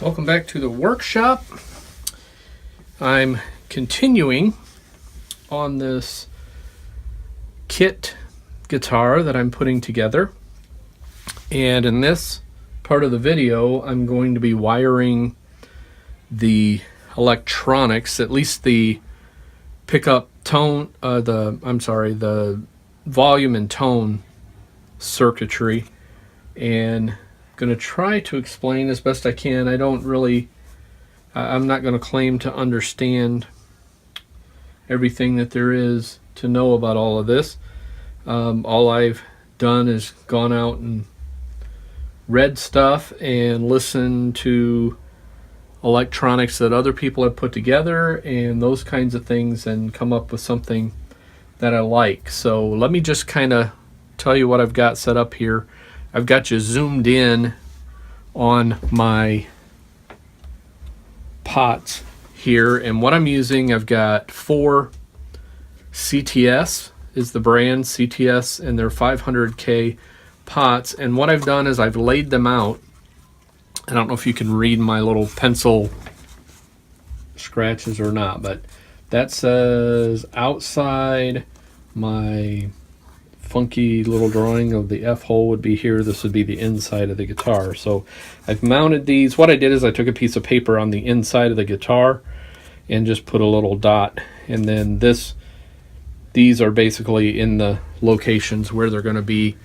Welcome back to the workshop. I'm continuing on this kit guitar that I'm putting together, and in this part of the video I'm going to be wiring the electronics, at least the pickup tone, the volume and tone circuitry, and going to try to explain as best I can. I'm not going to claim to understand everything that there is to know about all of this. All I've done is gone out and read stuff and listened to electronics that other people have put together and those kinds of things, and come up with something that I like. So let me just kind of tell you what I've got set up here. I've got you zoomed in on my pots here, and what I'm using, I've got 4 CTS is the brand, CTS, and they're 500K pots. And what I've done is I've laid them out. I don't know if you can read my little pencil scratches or not, but that says outside. My funky little drawing of the F hole would be here. This would be the inside of the guitar. So I've mounted these. What I did is I took a piece of paper on the inside of the guitar and just put a little dot, and then these are basically in the locations where they're going to be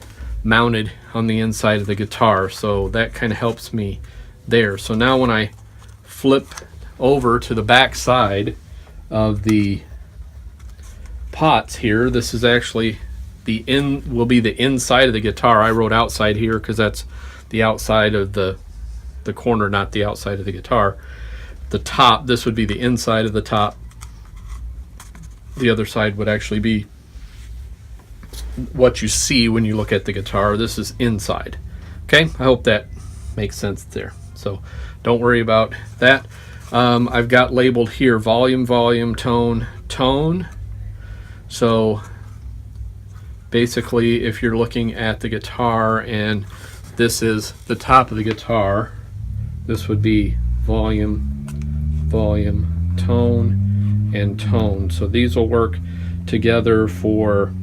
mounted on the inside of the guitar. So that kind of helps me there. So now when I flip over to the back side of the pots here, this is actually will be the inside of the guitar. I wrote outside here because that's the outside of the corner, not the outside of the guitar. The top, this would be the inside of the top. The other side would actually be what you see when you look at the guitar. This is inside. Okay, I hope that makes sense there. So don't worry about that. I've got labeled here volume, tone, tone. So basically, if you're looking at the guitar and this is the top of the guitar, this would be volume, tone, and tone. So these will work together for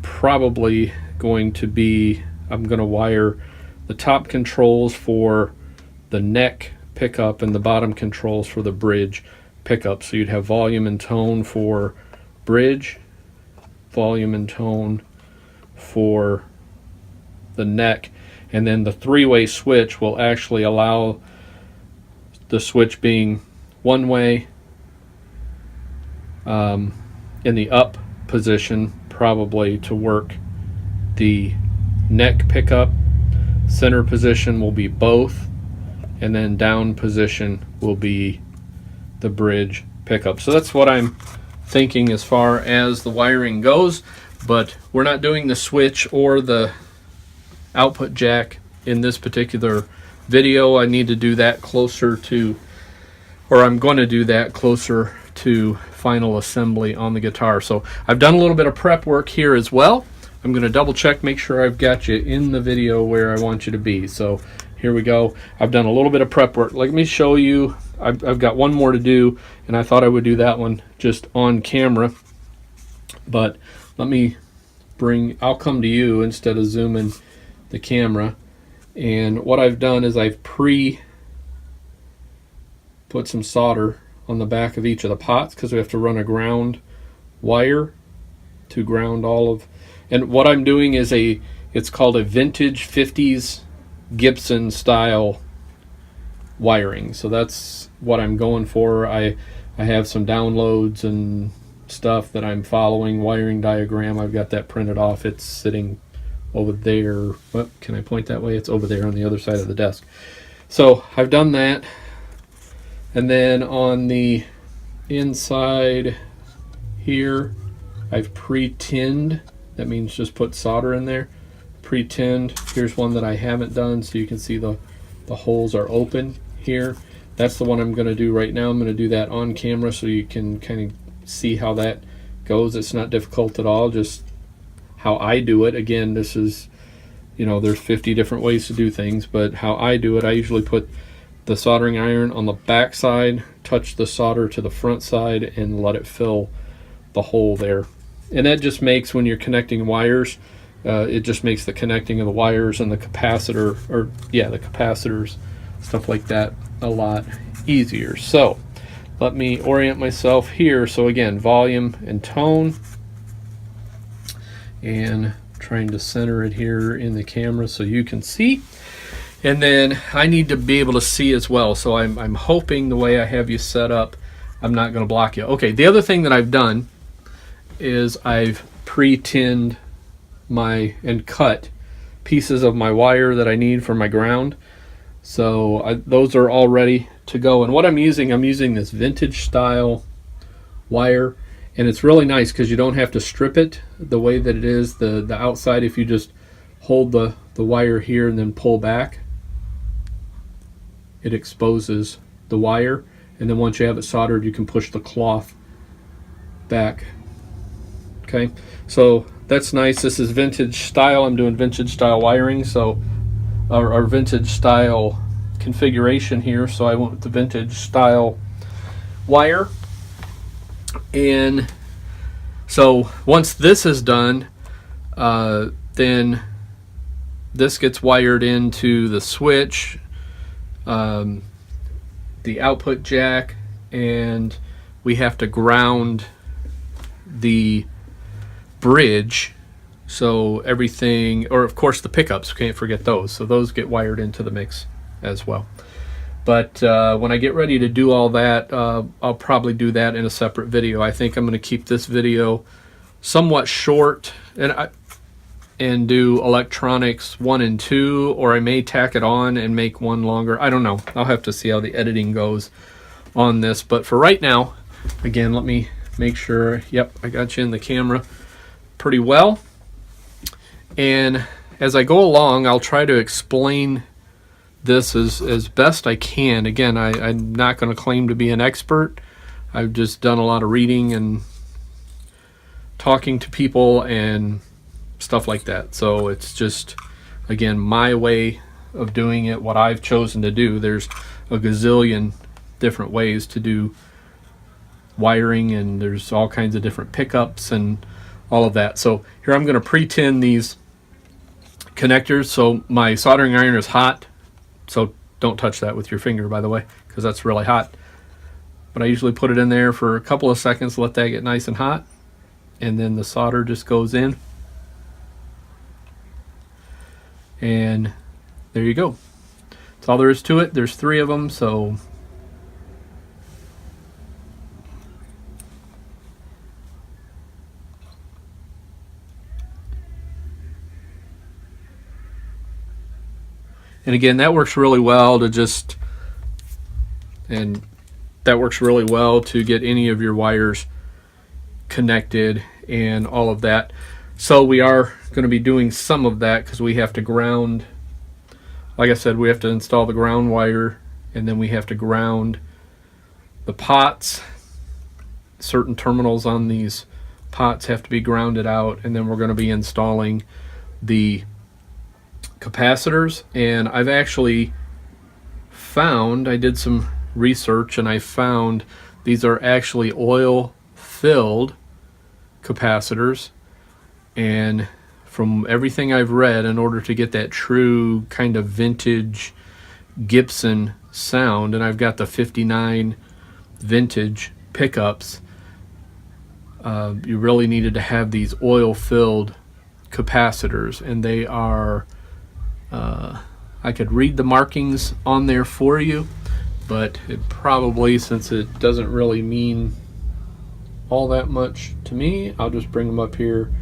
probably going to be, I'm going to wire the top controls for the neck pickup and the bottom controls for the bridge pickup. So you'd have volume and tone for bridge, volume and tone for the neck, and then the 3-way switch will actually allow the switch being one way in the up position probably to work the neck pickup, center position will be both, and then down position will be the bridge pickup. So that's what I'm thinking as far as the wiring goes, but we're not doing the switch or the output jack in this particular video. I need to do that closer to, or I'm going to do that closer to final assembly on the guitar. So I've done a little bit of prep work here as well. I'm going to double check, make sure I've got you in the video where I want you to be. So here we go. I've done a little bit of prep work. Let me show you. I've got one more to do, and I thought I would do that one just on camera, but let me I'll come to you instead of zooming the camera. And what I've done is I've put some solder on the back of each of the pots, because we have to run a ground wire to ground all of, and what I'm doing is it's called a vintage 50s Gibson style wiring. So that's what I'm going for. I have some downloads and stuff that I'm following, wiring diagram. I've got that printed off. It's sitting over there. Well, can I point that way? It's over there on the other side of the desk. So I've done that. And then on the inside here, I've pre-tinned. That means just put solder in there. Pre-tinned. Here's one that I haven't done, so you can see the holes are open here. That's the one I'm going to do right now. I'm going to do that on camera so you can kind of see how that goes. It's not difficult at all, just how I do it. Again, this is You know, there's 50 different ways to do things, but how I do it, I usually put the soldering iron on the back side, touch the solder to the front side, and let it fill the hole there. And that just makes, when you're connecting wires, it just makes the connecting of the wires and the capacitor, or yeah, the capacitors, stuff like that, a lot easier. So let me orient myself here. So again, volume and tone, and trying to center it here in the camera so you can see. And then I need to be able to see as well. So I'm hoping the way I have you set up, I'm not going to block you. Okay, the other thing that I've done is I've pre-tinned and cut pieces of my wire that I need for my ground. So those are all ready to go. And what I'm using this vintage style wire. And it's really nice because you don't have to strip it the way that it is. The outside, if you just hold the wire here and then pull back, it exposes the wire. And then once you have it soldered, you can push the cloth back. Okay, so that's nice. This is vintage style. I'm doing vintage style wiring, so our vintage style configuration here. So I went with the vintage style wire. And so once this is done, then this gets wired into the switch, the output jack, and we have to ground the bridge. So everything, or of course the pickups, can't forget those. So those get wired into the mix as well. But when I get ready to do all that, I'll probably do that in a separate video. I think I'm going to keep this video somewhat short and do electronics 1 and 2, or I may tack it on and make one longer. I don't know. I'll have to see how the editing goes on this. But for right now, again, let me make sure. Yep, I got you in the camera pretty well. And as I go along, I'll try to explain this as best I can. Again, I'm not going to claim to be an expert. I've just done a lot of reading and talking to people and stuff like that. So it's just, again, my way of doing it, what I've chosen to do. There's a gazillion different ways to do wiring, and there's all kinds of different pickups and all of that. So here I'm going to pre-tin these connectors. So my soldering iron is hot. So don't touch that with your finger, by the way, because that's really hot. But I usually put it in there for a couple of seconds, let that get nice and hot, and then the solder just goes in. And there you go. That's all there is to it. There's 3 of them, so and again, that works really well to get any of your wires connected and all of that. So we are going to be doing some of that because we have to ground, like I said, we have to install the ground wire, and then we have to ground the pots. Certain terminals on these pots have to be grounded out, and then we're going to be installing the capacitors. And I've actually found, I did some research and I found these are actually oil filled capacitors, and from everything I've read, in order to get that true kind of vintage Gibson sound, and I've got the 59 vintage pickups, you really needed to have these oil filled capacitors, and they are I could read the markings on there for you, but it probably, since it doesn't really mean all that much to me, I'll just bring them up here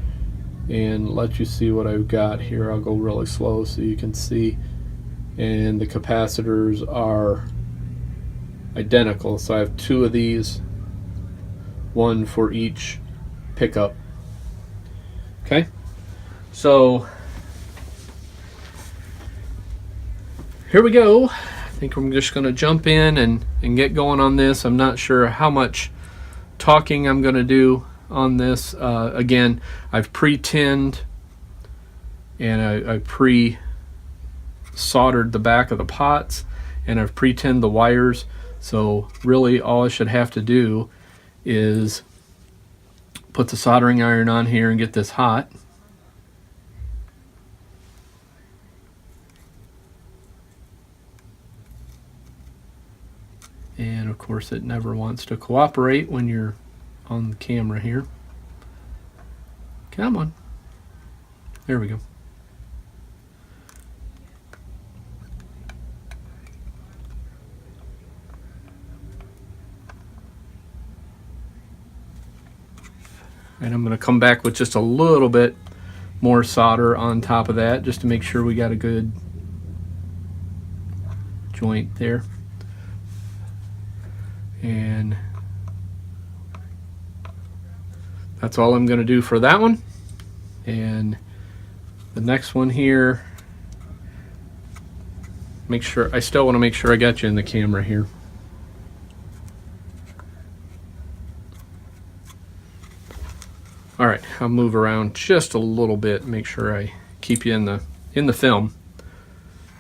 and let you see what I've got here. I'll go really slow so you can see. And the capacitors are identical, so I have 2 of these, 1 for each pickup. Okay, so here we go. I think I'm just going to jump in and get going on this. I'm not sure how much talking I'm going to do on this. Again, I've pre-tinned and I pre-soldered the back of the pots, and I've pre-tinned the wires. So really all I should have to do is put the soldering iron on here and get this hot. And of course it never wants to cooperate when you're on the camera here. Come on. There we go. And I'm going to come back with just a little bit more solder on top of that, just to make sure we got a good joint there. And that's all I'm going to do for that one. And the next one here, I still want to make sure I got you in the camera here. All right, I'll move around just a little bit, make sure I keep you in the film.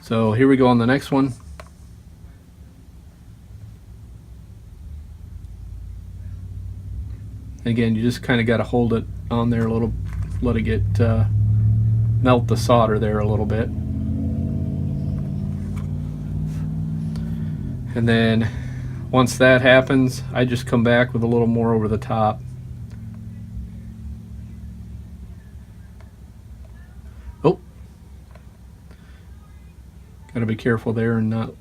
So here we go on the next one. Again, you just kind of got to hold it on there a little, let it get melt the solder there a little bit. And then once that happens, I just come back with a little more over the top. Oh, gotta be careful there and not.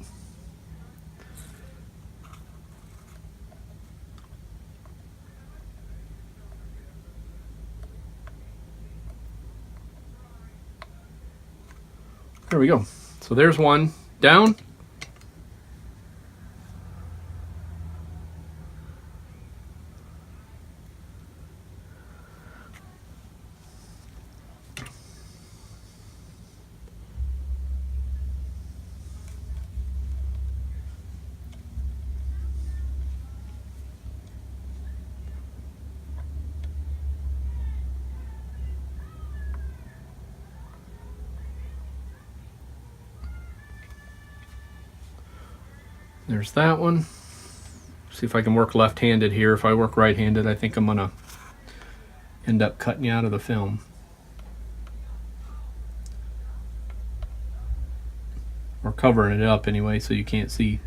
There we go. So there's one down. There's that one. See if I can work left-handed here. If I work right-handed, I think I'm gonna end up cutting you out of the film. Or covering it up anyway, so you can't see.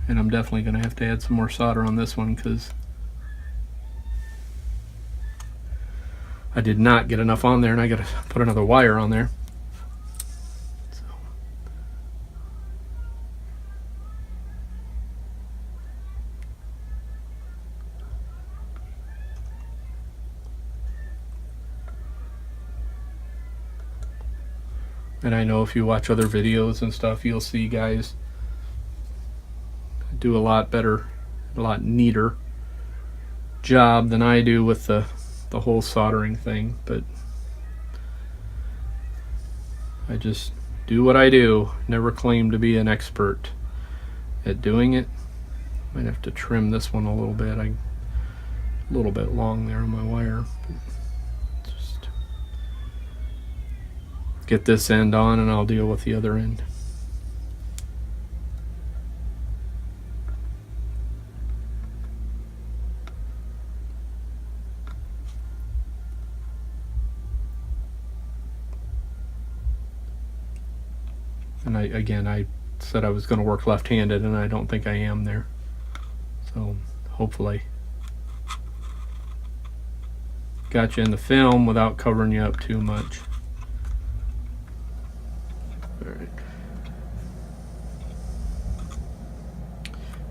And I'm definitely gonna have to add some more solder on this one because I did not get enough on there, and I got to put another wire on there. So. And I know if you watch other videos and stuff, you'll see guys do a lot better, a lot neater job than I do with the whole soldering thing, but I just do what I do. Never claim to be an expert at doing it. Might have to trim this one a little bit. A little bit long there on my wire. Just get this end on and I'll deal with the other end. And I said I was going to work left-handed, and I don't think I am there. So hopefully got you in the film without covering you up too much. All right.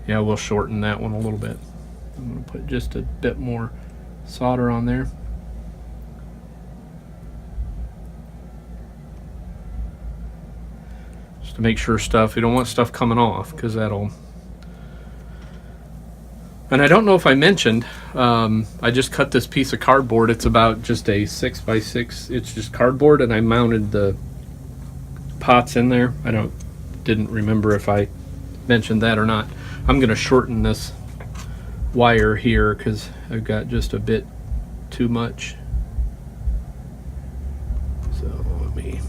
Yeah, we'll shorten that one a little bit. I'm going to put just a bit more solder on there. To make sure you don't want stuff coming off, because that'll. And I don't know if I mentioned, I just cut this piece of cardboard. It's about just a 6x6. It's just cardboard, and I mounted the pots in there. Didn't remember if I mentioned that or not. I'm going to shorten this wire here because I've got just a bit too much. So let me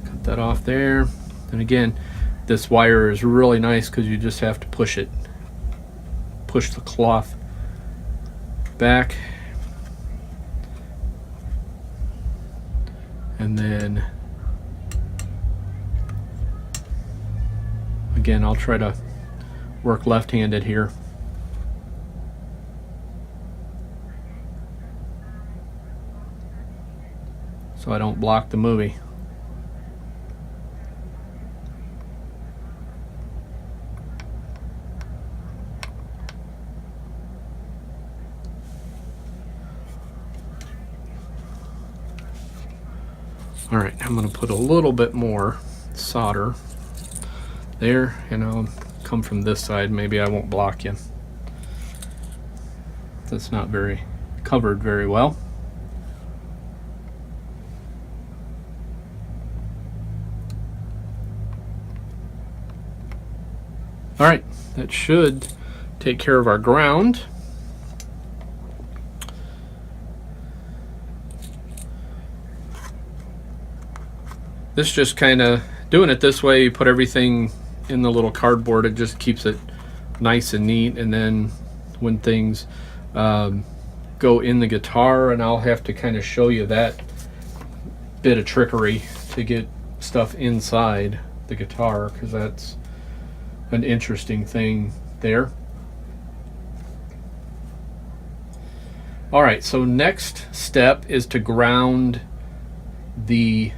cut that off there. And again, this wire is really nice because you just have to push the cloth back, and then again I'll try to work left-handed here. So I don't block the movie. All right, I'm going to put a little bit more solder there, and I'll come from this side. Maybe I won't block you. That's not very covered very well. All right, that should take care of our ground. This just kind of, doing it this way, you put everything in the little cardboard, it just keeps it nice and neat. And then when things go in the guitar, and I'll have to kind of show you that bit of trickery to get stuff inside the guitar, because that's an interesting thing there. All right, so next step is to ground the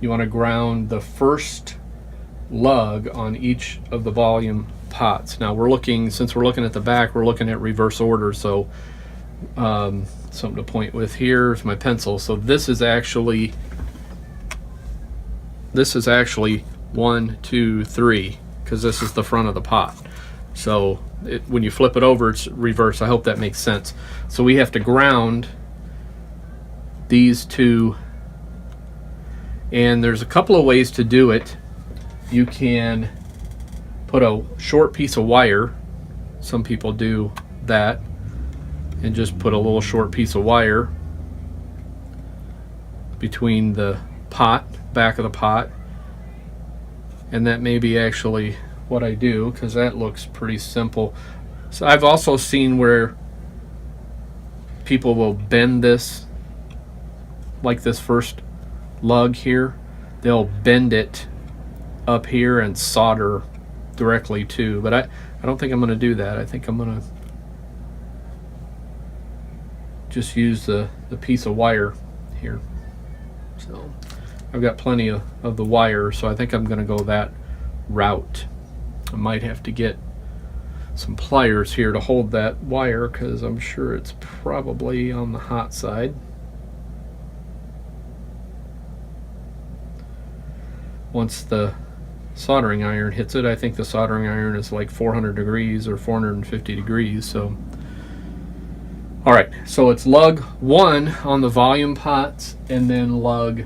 you want to ground the first lug on each of the volume pots. Now since we're looking at the back, we're looking at reverse order, so something to point with here is my pencil. So this is actually 1, 2, 3, because this is the front of the pot. So when you flip it over, it's reverse. I hope that makes sense. So we have to ground these two, and there's a couple of ways to do it. You can put a short piece of wire. Some people do that, and just put a little short piece of wire between the back of the pot, and that may be actually what I do, because that looks pretty simple. So I've also seen where people will bend this, like this first lug here, they'll bend it up here and solder directly to, but I don't think I'm going to do that. I think I'm going to just use the piece of wire here. So I've got plenty of the wire, so I think I'm going to go that route. I might have to get some pliers here to hold that wire, because I'm sure it's probably on the hot side. Once the soldering iron hits it, I think the soldering iron is like 400 degrees or 450 degrees. So, all right, so it's lug 1 on the volume pots, and then lug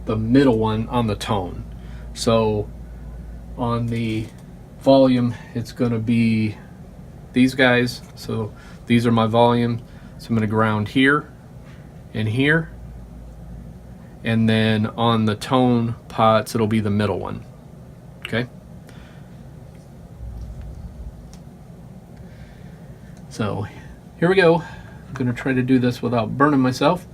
the middle one on the tone. So on the volume, it's going to be these guys. So these are my volume. So I'm going to ground here and here, and then on the tone pots it'll be the middle one. Okay, so here we go. I'm going to try to do this without burning myself.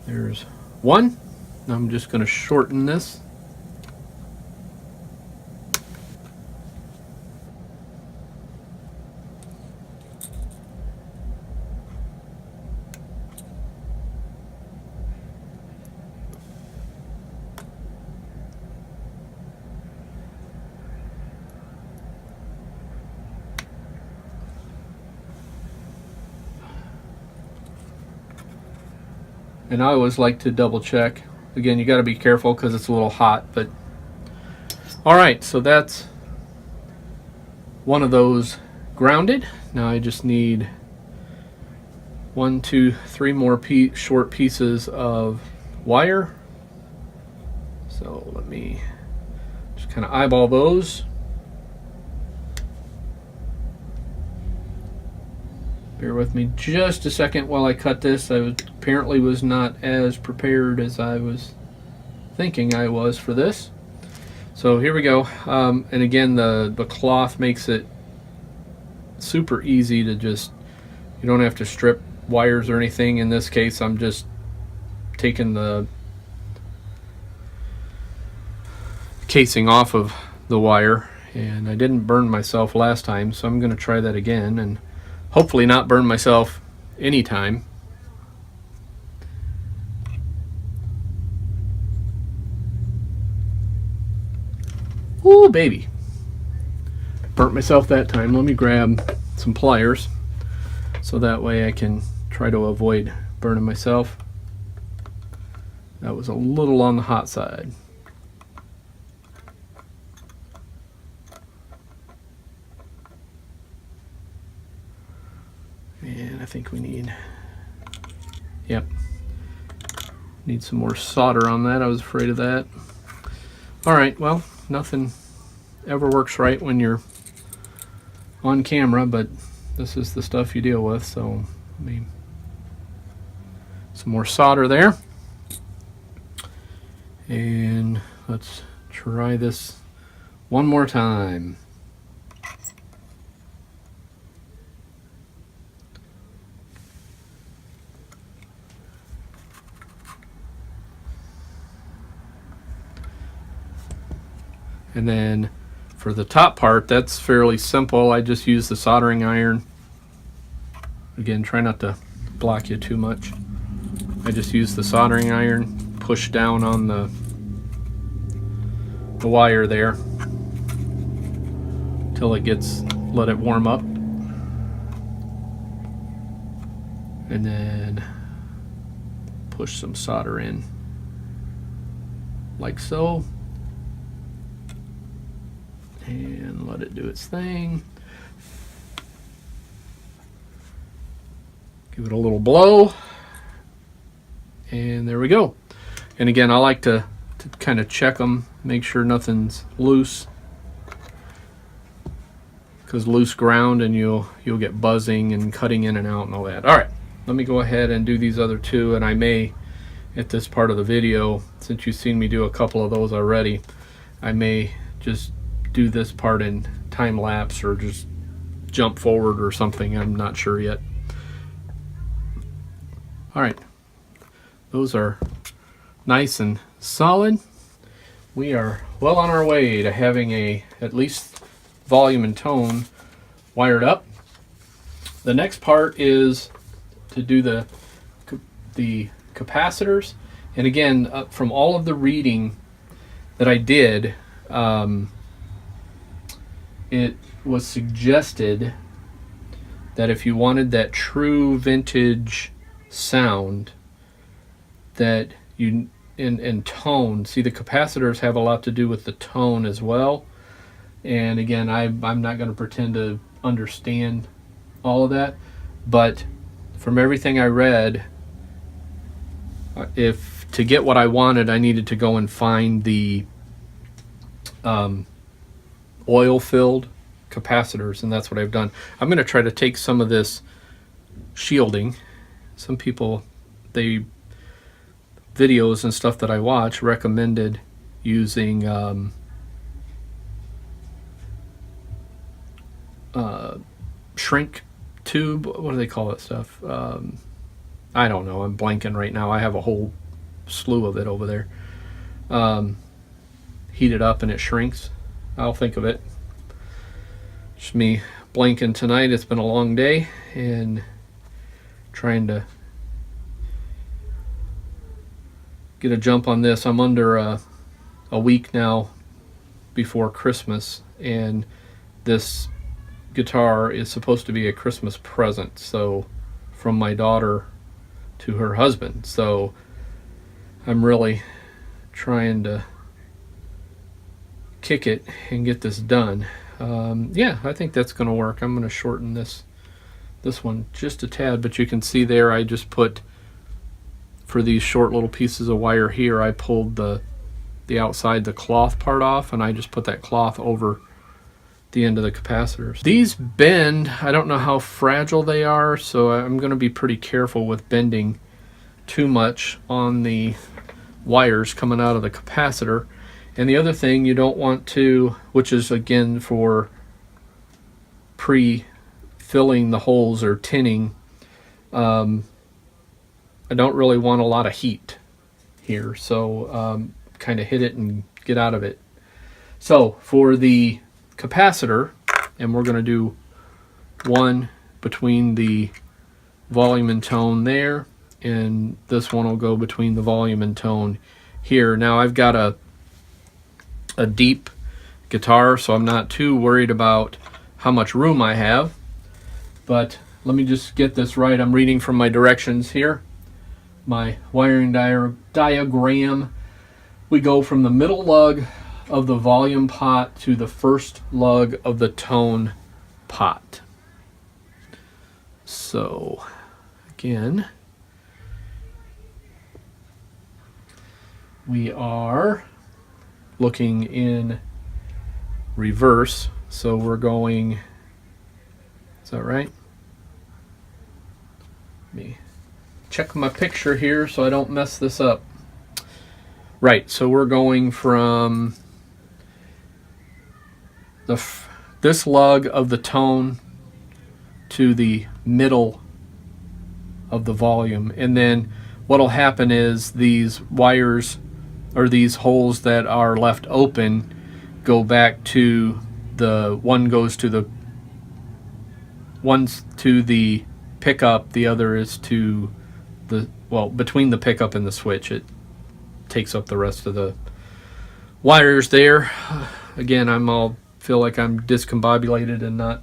There's one. I'm just going to shorten this. And I always like to double check. Again, you got to be careful because it's a little hot, but All right, so that's one of those grounded. Now I just need 1, 2, 3 more short pieces of wire. So let me just kind of eyeball those. Bear with me just a second while I cut this. I apparently was not as prepared as I was thinking I was for this. So here we go. And again, the cloth makes it super easy to just, you don't have to strip wires or anything. In this case, I'm just taking the casing off of the wire, and I didn't burn myself last time, so I'm going to try that again and hopefully not burn myself anytime. Ooh, baby. Burnt myself that time. Let me grab some pliers so that way I can try to avoid burning myself. That was a little on the hot side. And I think we need, yep, need some more solder on that. I was afraid of that. All right, well, nothing ever works right when you're on camera, but this is the stuff you deal with. So some more solder there, and let's try this one more time. And then for the top part, that's fairly simple. I just use the soldering iron. Again, try not to block you too much. I just use the soldering iron, push down on the wire there till it gets, let it warm up. And then push some solder in like so. And let it do its thing. Give it a little blow. And there we go. And again, I like to kind of check them, make sure nothing's loose. Because loose ground and you'll get buzzing and cutting in and out and all that. All right, let me go ahead and do these other two, and I may, at this part of the video, since you've seen me do a couple of those already, I may just do this part in time lapse or just jump forward or something. I'm not sure yet. All right, those are nice and solid. We are well on our way to having at least volume and tone wired up. The next part is to do the capacitors. And again, from all of the reading that I did, it was suggested that if you wanted that true vintage sound, that you in tone, see, the capacitors have a lot to do with the tone as well. And again, I'm not going to pretend to understand all of that, but from everything I read, if to get what I wanted, I needed to go and find the oil-filled capacitors, and that's what I've done. I'm going to try to take some of this shielding. Some people, videos and stuff that I watch recommended using shrink tube. What do they call that stuff? I don't know. I'm blanking right now. I have a whole slew of it over there. Heat it up and it shrinks. I'll think of it. Just me blanking tonight. It's been a long day and trying to get a jump on this. I'm under a week now before Christmas, and this guitar is supposed to be a Christmas present, so from my daughter to her husband. So I'm really trying to kick it and get this done. Yeah, I think that's going to work. I'm going to shorten this one just a tad, but you can see there I just put, for these short little pieces of wire here, I pulled the outside, the cloth part off, and I just put that cloth over the end of the capacitors. These bend. I don't know how fragile they are, so I'm going to be pretty careful with bending too much on the wires coming out of the capacitor. And the other thing you don't want to, which is again for pre-filling the holes or tinning, I don't really want a lot of heat here, so kind of hit it and get out of it. So for the capacitor, and we're going to do one between the volume and tone there, and this one will go between the volume and tone here. Now I've got a deep guitar, so I'm not too worried about how much room I have, but let me just get this right. I'm reading from my directions here, my wiring diagram. We go from the middle lug of the volume pot to the first lug of the tone pot. So again, we are looking in reverse, so we're going, is that right? Let me check my picture here so I don't mess this up. Right, so we're going from this lug of the tone to the middle of the volume, and then what'll happen is these wires, or these holes that are left open, go back to the one goes to the one's to the pickup, the other is to the, well, between the pickup and the switch. It takes up the rest of the wires there. Again, feel like I'm discombobulated and not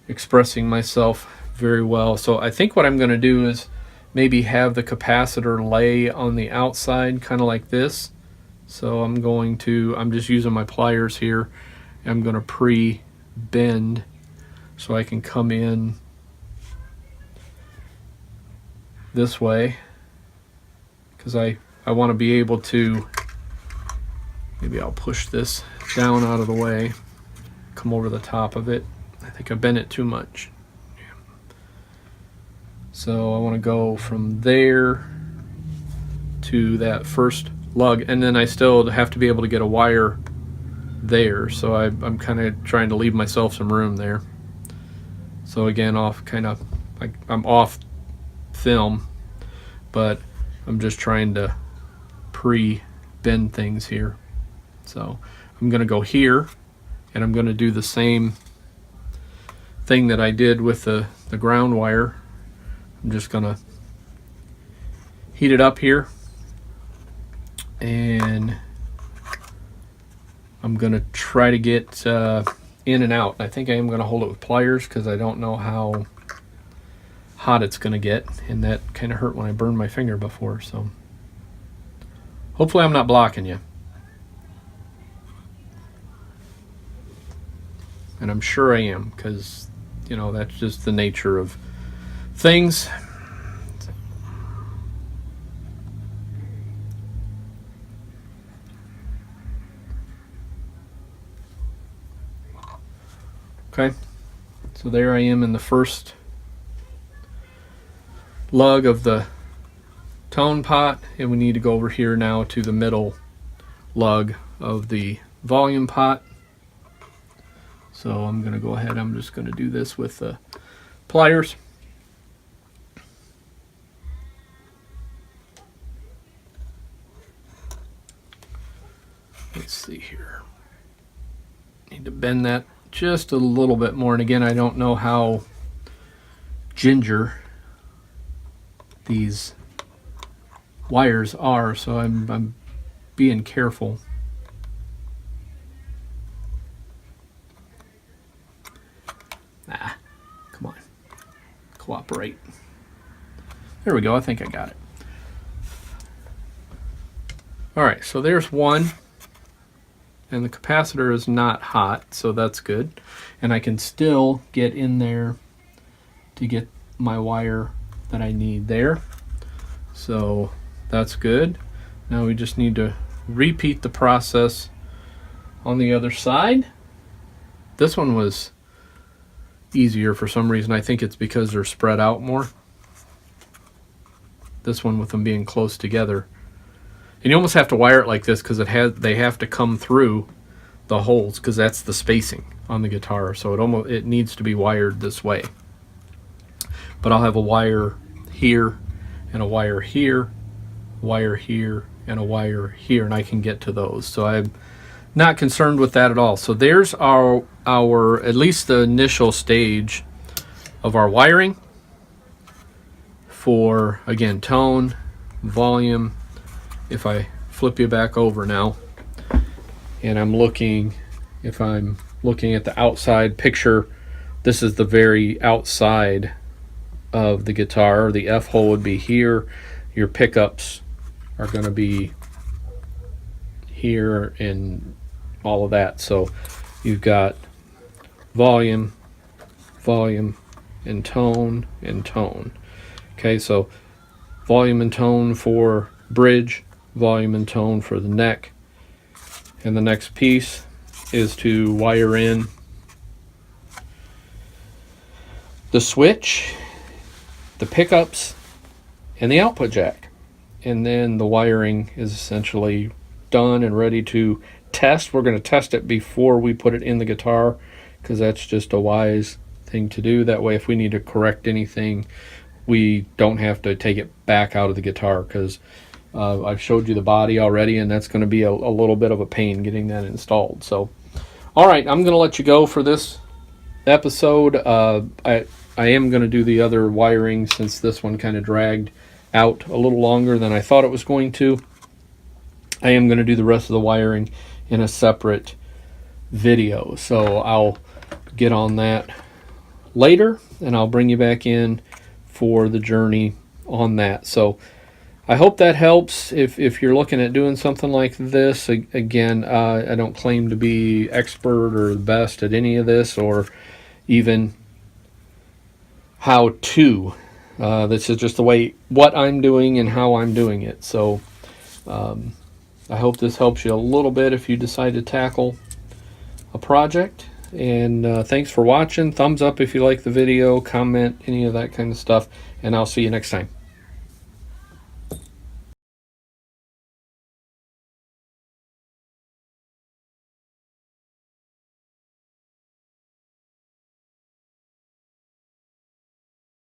expressing myself very well. So I think what I'm going to do is maybe have the capacitor lay on the outside, kind of like this. So I'm just using my pliers here. I'm going to pre-bend so I can come in this way, because I want to be able to, maybe I'll push this down out of the way, come over the top of it. I think I bent it too much. So I want to go from there to that first lug, and then I still have to be able to get a wire there, so I'm kind of trying to leave myself some room there. So again, I'm off film, but I'm just trying to pre-bend things here. So I'm going to go here, and I'm going to do the same thing that I did with the ground wire. I'm just going to heat it up here, and I'm going to try to get in and out. I think I am going to hold it with pliers because I don't know how hot it's going to get, and that kind of hurt when I burned my finger before. So hopefully I'm not blocking you, and I'm sure I am, because that's just the nature of things. Okay, so there I am in the first lug of the tone pot, and we need to go over here now to the middle lug of the volume pot. So I'm going to go ahead, I'm just going to do this with the pliers. Let's see here. Need to bend that just a little bit more, and again, I don't know how ginger these wires are, so I'm being careful. Come on, cooperate. There we go, I think I got it. All right, so there's one. and the capacitor is not hot, so that's good. And I can still get in there to get my wire that I need there. So that's good. Now we just need to repeat the process on the other side. This one was easier for some reason. I think it's because they're spread out more. This one with them being close together. And you almost have to wire it like this because they have to come through the holes because that's the spacing on the guitar. So it needs to be wired this way. But I'll have a wire here and a wire here, wire here, and a wire here, and I can get to those. So I'm not concerned with that at all. So there's our at least the initial stage of our wiring for, again, tone, volume. If I flip you back over now, and if I'm looking at the outside picture, this is the very outside of the guitar. The F hole would be here. Your pickups are going to be here and all of that. So you've got volume, volume, and tone, and tone. Okay, so volume and tone for bridge, volume and tone for the neck. And the next piece is to wire in the switch, the pickups, and the output jack. And then the wiring is essentially done and ready to test. We're going to test it before we put it in the guitar because that's just a wise thing to do. That way, if we need to correct anything, we don't have to take it back out of the guitar because I've showed you the body already, and that's going to be a little bit of a pain getting that installed. So, all right, I'm going to let you go for this episode. I am going to do the other wiring since this one kind of dragged out a little longer than I thought it was going to. I am going to do the rest of the wiring in a separate video. So I'll get on that later, and I'll bring you back in for the journey on that. So I hope that helps if you're looking at doing something like this. Again, I don't claim to be expert or the best at any of this or even how to. This is just the way what I'm doing and how I'm doing it. So I hope this helps you a little bit if you decide to tackle a project. And thanks for watching. Thumbs up if you like the video, comment, any of that kind of stuff, and I'll see you next time.